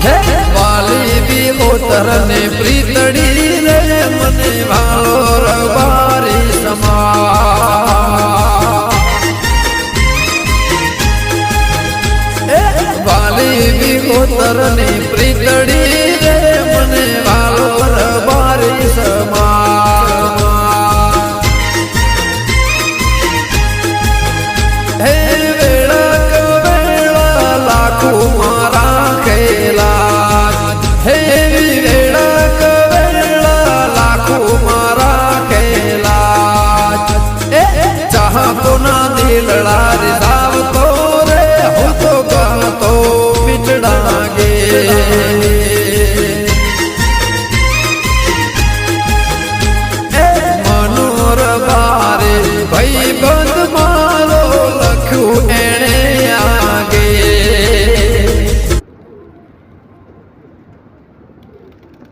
વાલી બી ઓતર ને પ્રીતડી રે મને ભાલો રબારી સમા વાલી બી ઓતર ને પ્રીતડી